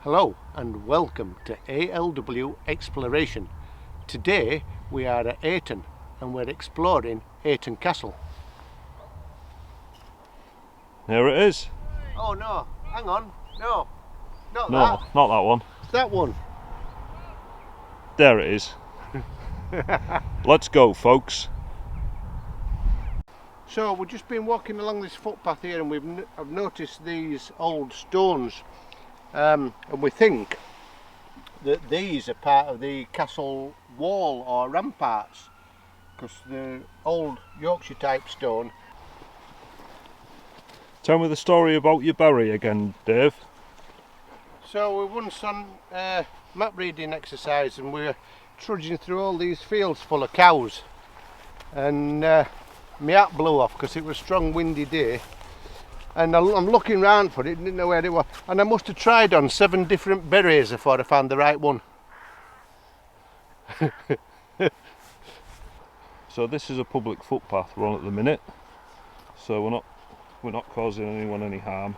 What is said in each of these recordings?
Hello and welcome to ALW Exploration. Today we are at Ayton and we're exploring Ayton Castle. Here it is. Oh no, hang on, no, not No, that. not that one. It's that one. There it is. Let's go, folks. So we've just been walking along this footpath here and I've noticed these old stones. And we think that these are part of the castle wall or ramparts, because they're old Yorkshire type stone. Tell me the story about your berry again, Dave. So we were once on map reading exercise and we were trudging through all these fields full of cows, and my hat blew off because it was a strong windy day. And I'm looking round for it, didn't know where it was, and I must have tried on 7 different berries before I found the right one. So this is a public footpath we're on at the minute, so we're not causing anyone any harm.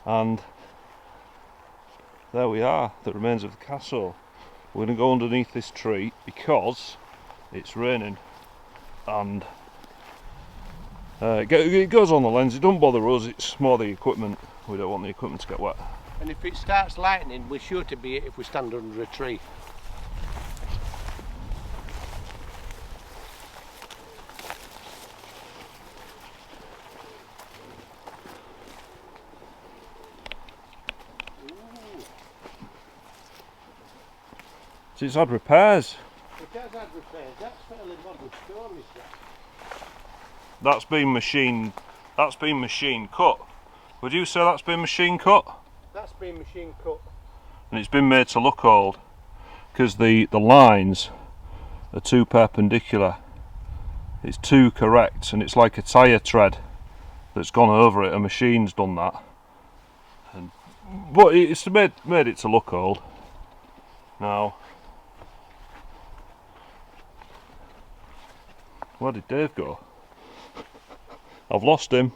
And there we are, the remains of the castle. We're going to go underneath this tree because it's raining, and it goes on the lens. It don't bother us, it's more the equipment. We don't want the equipment to get wet. And if it starts lightning, we're sure to be it if we stand under a tree. So it's had repairs. It has had repairs. That's fairly modern stone, is that? That's been machine cut. Would you say that's been machine cut? That's been machine cut. And it's been made to look old because the lines are too perpendicular. It's too correct, and it's like a tyre tread that's gone over it. A machine's done that, but it's made it to look old. Now, where did Dave go? I've lost him.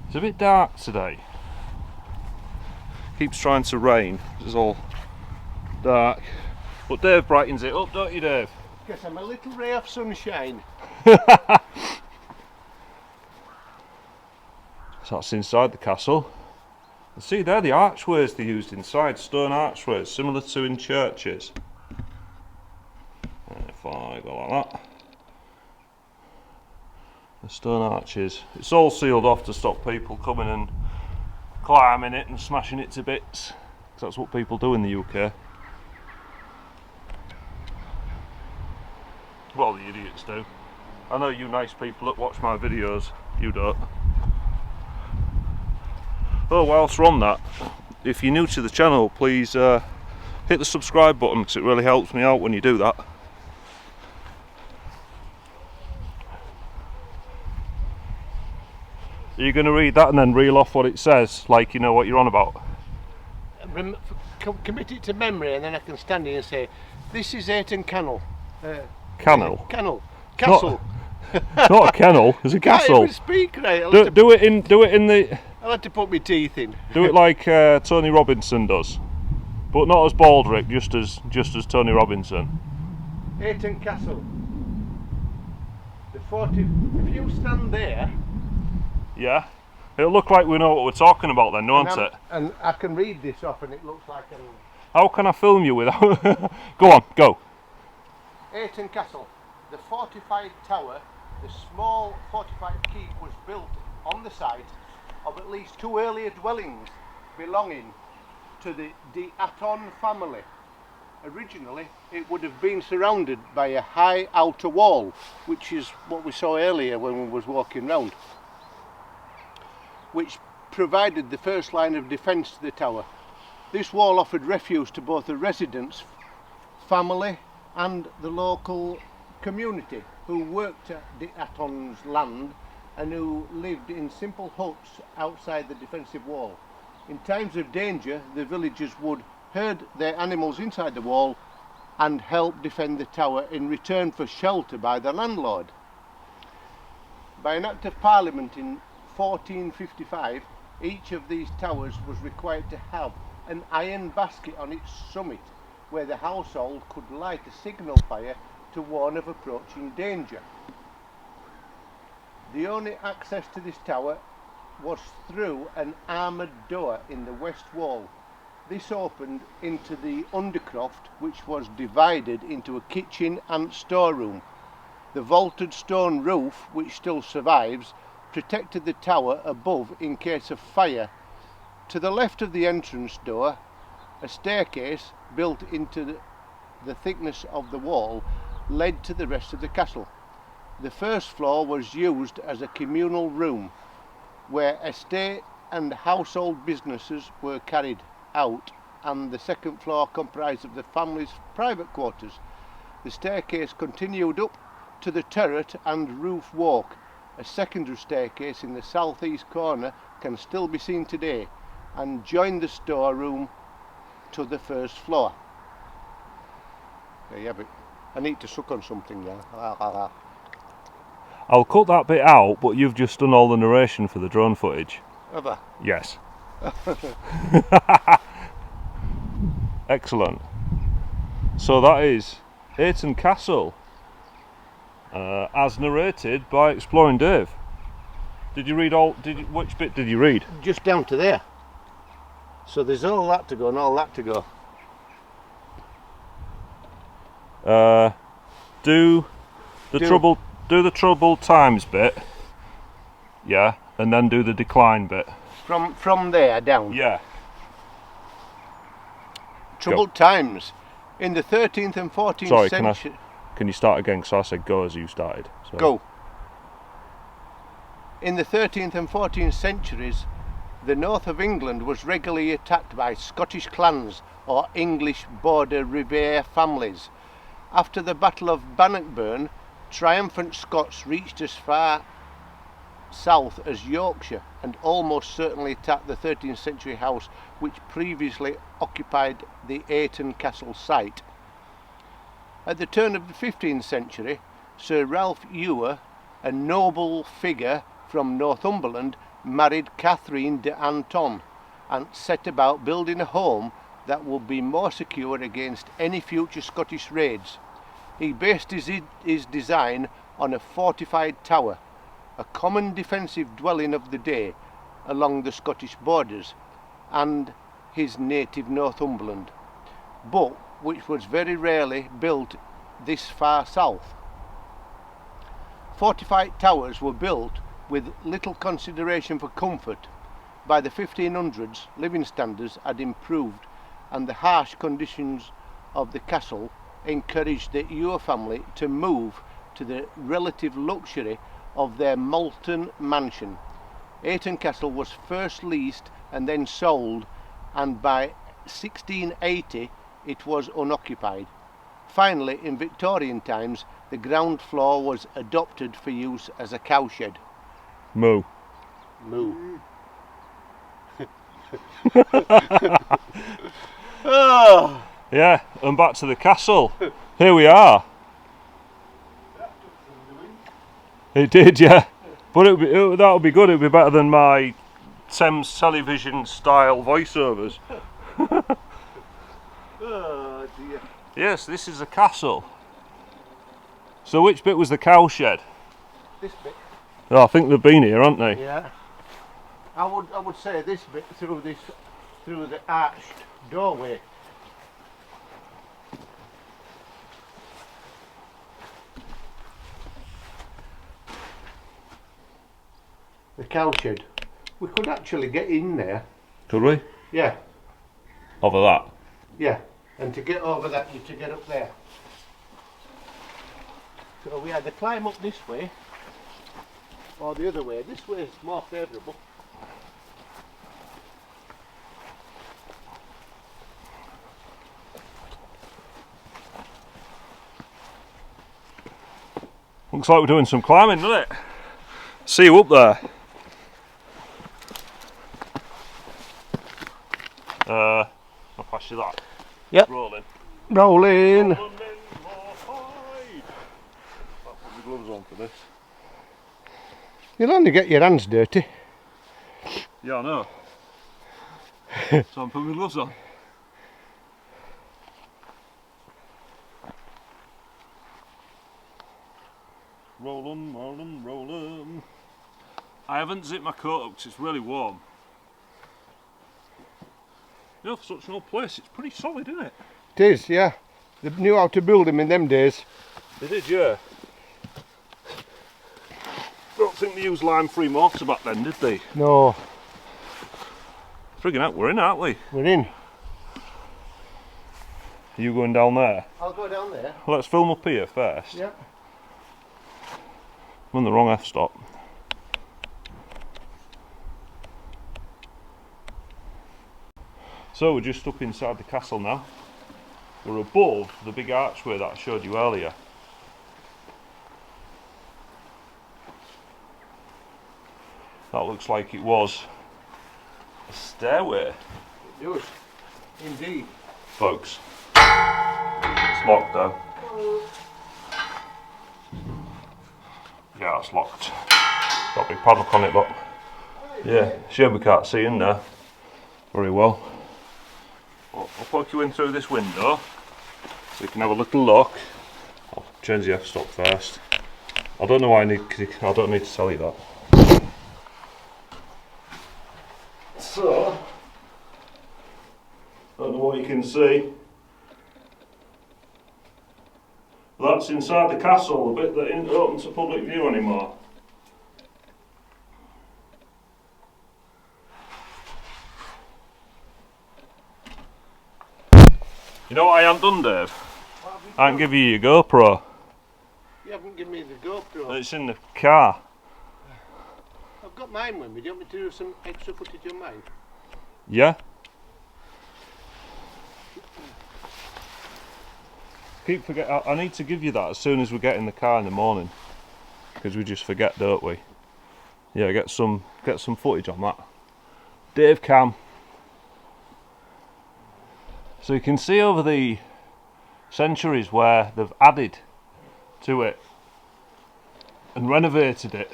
It's a bit dark today. Keeps trying to rain. It's all dark. But Dave brightens it up, don't you, Dave? Because I'm a little ray of sunshine. So that's inside the castle. And see there, the archways they used inside, stone archways, similar to in churches. And if I go like that, the stone arches. It's all sealed off to stop people coming and climbing it and smashing it to bits, because that's what people do in the UK. Well, the idiots do. I know you nice people that watch my videos, you don't. Oh, whilst we're on that, if you're new to the channel, please hit the subscribe button, because it really helps me out when you do that. Are you going to read that and then reel off what it says, like you know what you're on about? Commit it to memory, and then I can stand here and say, "This is Ayton Castle." Kennel. Castle. Not a kennel. It's a castle. I can't even speak right. Do it in the. I'll have to put my teeth in. Do it like Tony Robinson does, but not as Baldrick, just as Tony Robinson. Ayton Castle. If you stand there. Yeah, it'll look like we know what we're talking about then, won't it? And I can read this off and it looks like How can I film you without... Go on, go. Ayton Castle. The fortified tower, the small fortified keep, was built on the site of at least 2 earlier dwellings belonging to the de Aton family. Originally, it would have been surrounded by a high outer wall, which is what we saw earlier when we was walking round, which provided the first line of defence to the tower. This wall offered refuge to both the residents, family and the local community who worked at de Aton's land and who lived in simple huts outside the defensive wall. In times of danger, the villagers would herd their animals inside the wall and help defend the tower in return for shelter by the landlord. By an Act of Parliament in 1455, Each of these towers was required to have an iron basket on its summit where the household could light a signal fire to warn of approaching danger. The only access to this tower was through an armoured door in the west wall. This opened into the undercroft, which was divided into a kitchen and storeroom. The vaulted stone roof, which still survives, protected the tower above in case of fire. To the left of the entrance door, a staircase built into the thickness of the wall led to the rest of the castle. The first floor was used as a communal room, where estate and household businesses were carried out, and the second floor comprised of the family's private quarters. The staircase continued up to the turret and roof walk. A secondary staircase in the southeast corner can still be seen today and joined the storeroom to the first floor. There you have it. I need to suck on something now. I'll cut that bit out, but you've just done all the narration for the drone footage. Have I? Yes. Excellent. So that is Ayton Castle, as narrated by Exploring Dave. Did you read all? Which bit did you read? Just down to there. So there's all that to go and all that to go. Do the troubled times bit. Yeah, and then do the decline bit. From there down. Yeah. Troubled times. In the 13th and 14th century. Can you start again? Because I said go as you started. So. Go. In the 13th and 14th centuries, the north of England was regularly attacked by Scottish clans or English Border Reiver families. After the Battle of Bannockburn, triumphant Scots reached as far south as Yorkshire and almost certainly attacked the 13th century house which previously occupied the Ayton Castle site. At the turn of the 15th century, Sir Ralph Eure, a noble figure from Northumberland, married Katherine de Aton and set about building a home that would be more secure against any future Scottish raids. He based his design on a fortified tower, a common defensive dwelling of the day along the Scottish borders and his native Northumberland, but which was very rarely built this far south. Fortified towers were built with little consideration for comfort. By the 1500s, living standards had improved and the harsh conditions of the castle encouraged the Eure family to move to the relative luxury of their Malton mansion. Ayton Castle was first leased and then sold, and by 1680 it was unoccupied. Finally, in Victorian times, the ground floor was adopted for use as a cowshed. Moo. Moo. Oh. Yeah, and back to the castle. Here we are. It did, yeah. But that would be good. It would be better than my Thames television style voiceovers. Oh dear. Yes, this is a castle. So which bit was the cowshed? This bit. Oh, I think they've been here, haven't they? Yeah. I would say this bit through the arched doorway. The cowshed. We could actually get in there. Could we? Yeah. Over that? Yeah. And to get over that, you have to get up there. So we either climb up this way or the other way. This way is more favourable. Looks like we're doing some climbing, doesn't it? See you up there. I'll pass you that. Yep. Rolling. Rolling. I'll put my gloves on for this. You'll only get your hands dirty. Yeah, I know. So I'm putting my gloves on. Roll 'em, roll 'em, roll 'em. I haven't zipped my coat up because it's really warm. You know, for such an old place, it's pretty solid, isn't it? It is, yeah. They knew how to build them in them days. They did, yeah. Don't think they used lime-free mortar back then, did they? No. Friggin' heck, we're in, aren't we? We're in. Are you going down there? I'll go down there. Let's film up here first. Yeah. I'm on the wrong f-stop. So we're just up inside the castle now. We're above the big archway that I showed you earlier. That looks like it was a stairway. It does. Indeed. Folks. It's locked though. Yeah, it's locked. Got a big padlock on it, but yeah, shame we can't see in there very well. I'll poke you in through this window so you can have a little look. I'll change the f-stop first. I don't know why I don't need to tell you that. So, don't know what you can see. That's inside the castle, the bit that isn't open to public view anymore. You know what I haven't done, Dave? I haven't given you your GoPro. You haven't given me the GoPro. It's in the car. I've got mine with me. Do you want me to do some extra footage on mine? Yeah? Keep forget. I need to give you that as soon as we get in the car in the morning, because we just forget, don't we? Yeah, get some footage on that. Dave Cam. So you can see over the centuries where they've added to it and renovated it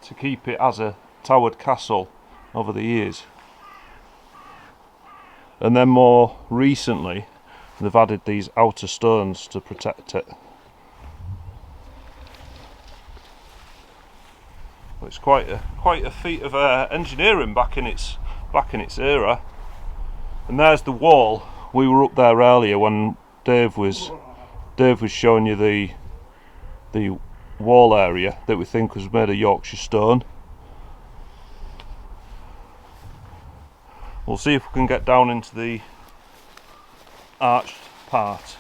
to keep it as a towered castle over the years. And then more recently they've added these outer stones to protect it. Well, it's quite a feat of engineering back in its era. And there's the wall. We were up there earlier when Dave was showing you the wall area that we think was made of Yorkshire stone. We'll see if we can get down into the arched part.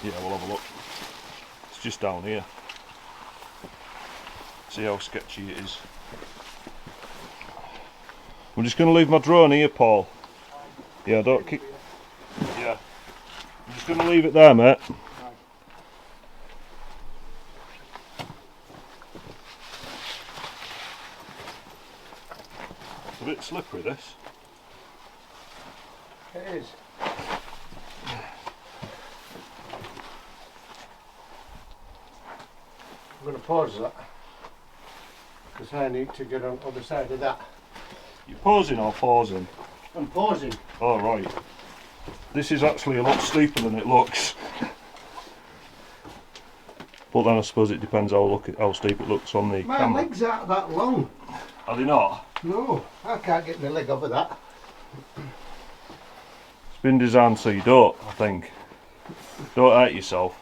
Yeah, we'll have a look. It's just down here. See how sketchy it is. I'm just going to leave my drone here, Paul. Yeah, don't keep. Yeah, I'm just going to leave it there, mate. It's a bit slippery, this. It is. I'm going to pause that because I need to get on the other side of that. You're pausing or pausing? I'm pausing. Oh, right. This is actually a lot steeper than it looks. But then I suppose it depends how steep it looks on the camera. My legs aren't that long. Are they not? No, I can't get my leg over that. It's been designed so you don't, I think. Don't hurt yourself.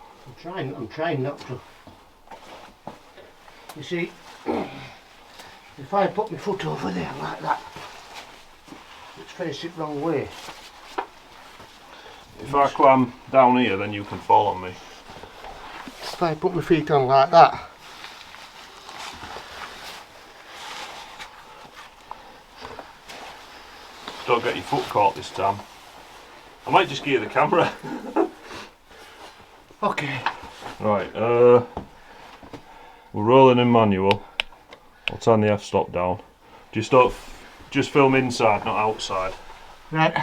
I'm trying not to. You see, if I put my foot over there like that, it's faced it wrong way. If I climb down here, then you can fall on me. If I put my feet on like that, Don't get your foot caught this time. I might just gear the camera. okay. Right, we're rolling in manual. I'll turn the f-stop down. Just film inside, not outside. Right.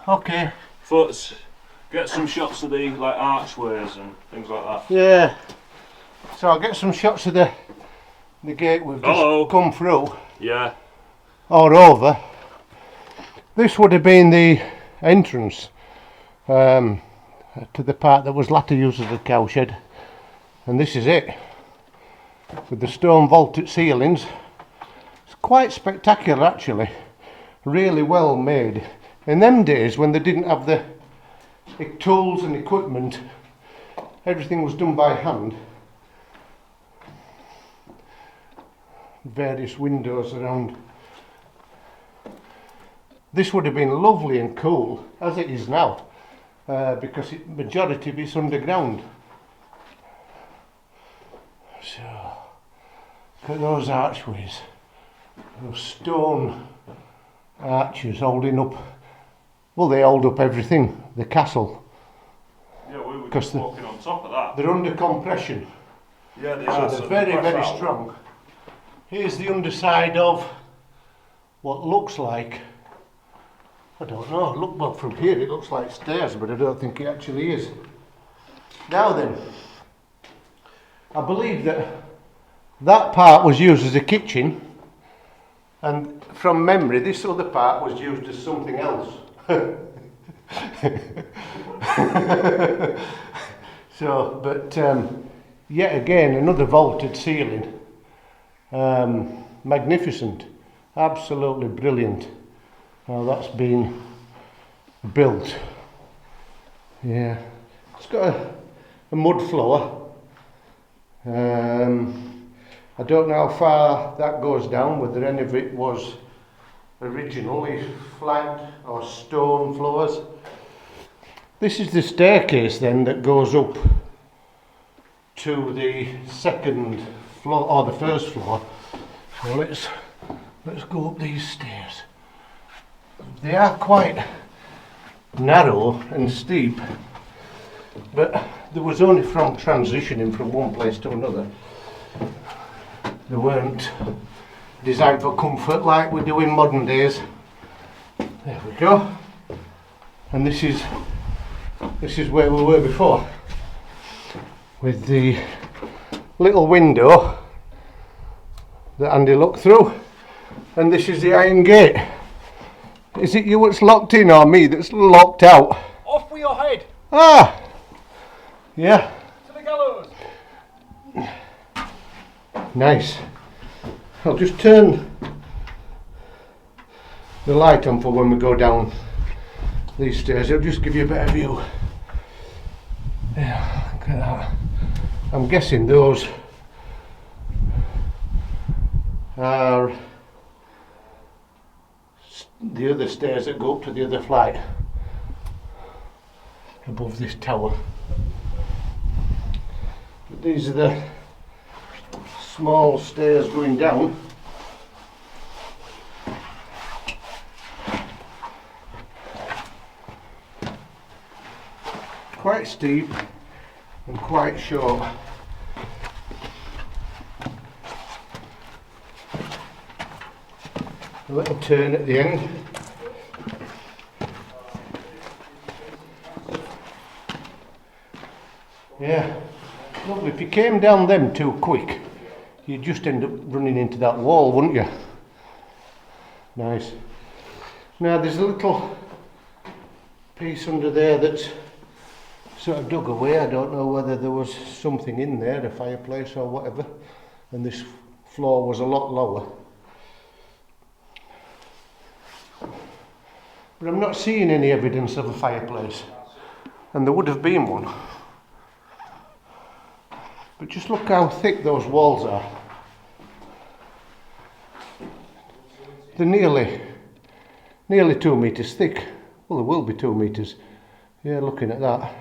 Okay. Let's get some shots of the archways and things like that. Yeah. So I'll get some shots of the the gate we've Hello. just come through, Yeah. or over, this would have been the entrance to the part that was later used as a cowshed, and this is it, with the stone vaulted ceilings. It's quite spectacular actually, really well made. In them days when they didn't have the tools and equipment, everything was done by hand. Various windows around. This would have been lovely and cool, as it is now, because majority of it's underground. So, look at those archways, those stone arches holding up, well, they hold up everything, the castle. Yeah, we were just walking on top of that. They're under compression. Yeah, they So are. they're very, very strong. Here's the underside of what looks like, I don't know, look, well, from here it looks like stairs, but I don't think it actually is. Now then, I believe that part was used as a kitchen, and from memory this other part was used as something else. So, but yet again another vaulted ceiling. Magnificent, absolutely brilliant. Now that's been built. Yeah, it's got a mud floor. I don't know how far that goes down, whether any of it was originally flagged or stone floors. This is the staircase then that goes up to the second floor, or the first floor. So let's go up these stairs. They are quite narrow and steep, but there was only from transitioning from one place to another. They weren't designed for comfort like we do in modern days. There we go. And this is where we were before, with the little window that Andy looked through, and this is the iron gate. Is it you that's locked in or me that's locked out? Off with your head! Ah! Yeah. To the gallows! Nice. I'll just turn the light on for when we go down these stairs. It'll just give you a better view. Yeah, look at that. I'm guessing those are the other stairs that go up to the other flight above this tower. But these are the small stairs going down. Quite steep and quite short. A little turn at the end. Yeah, lovely. If you came down them too quick, you'd just end up running into that wall, wouldn't you? Nice. Now there's a little piece under there that's sort of dug away. I don't know whether there was something in there, a fireplace or whatever, and this floor was a lot lower. But I'm not seeing any evidence of a fireplace, and there would have been one. But just look how thick those walls are. They're nearly 2 meters thick. Well, they will be 2 meters. Yeah, looking at that.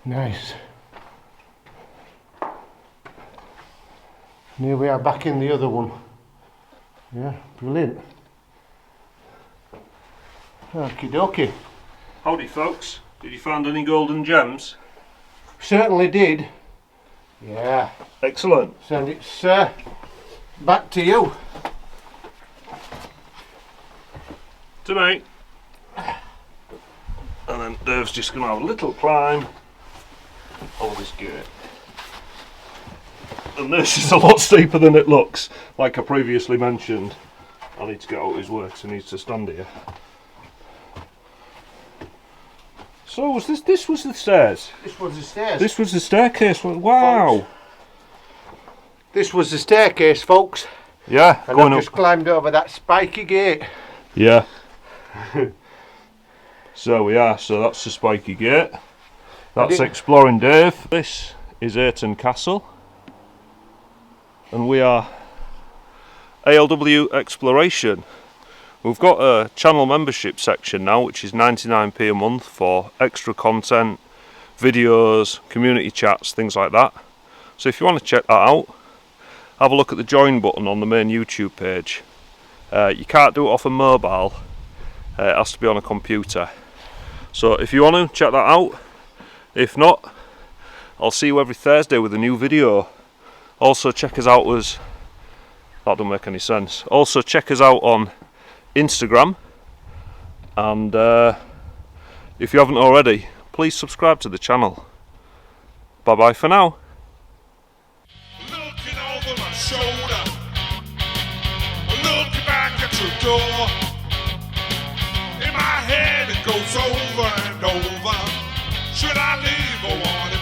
Nice. And here we are back in the other one. Yeah, brilliant. Okie dokie. Howdy folks, did you find any golden gems? Certainly did. Yeah. Excellent. So it's back to you. To me. And then Dave's just going to have a little climb over this gate. And this is a lot steeper than it looks, like I previously mentioned. I need to get out his work, so he needs to stand here. So was this was the stairs? This was the stairs. This was the staircase. Wow. Folks. This was the staircase, folks. Yeah, And going I've up. just climbed over that spiky gate. Yeah. So we are. So that's the spiky gate. That's Exploring Dave. This is Ayton Castle. And we are ALW Exploration. We've got a channel membership section now, which is 99p a month for extra content, videos, community chats, things like that. So if you want to check that out, have a look at the join button on the main YouTube page. You can't do it off a mobile, it has to be on a computer. So if you want to, check that out. If not, I'll see you every Thursday with a new video. Also check us out as... that don't make any sense. Also check us out on Instagram, and if you haven't already, please subscribe to the channel. Bye bye for now. Looking over my shoulder, looking back at your door. In my head it goes over and over. Should I leave or want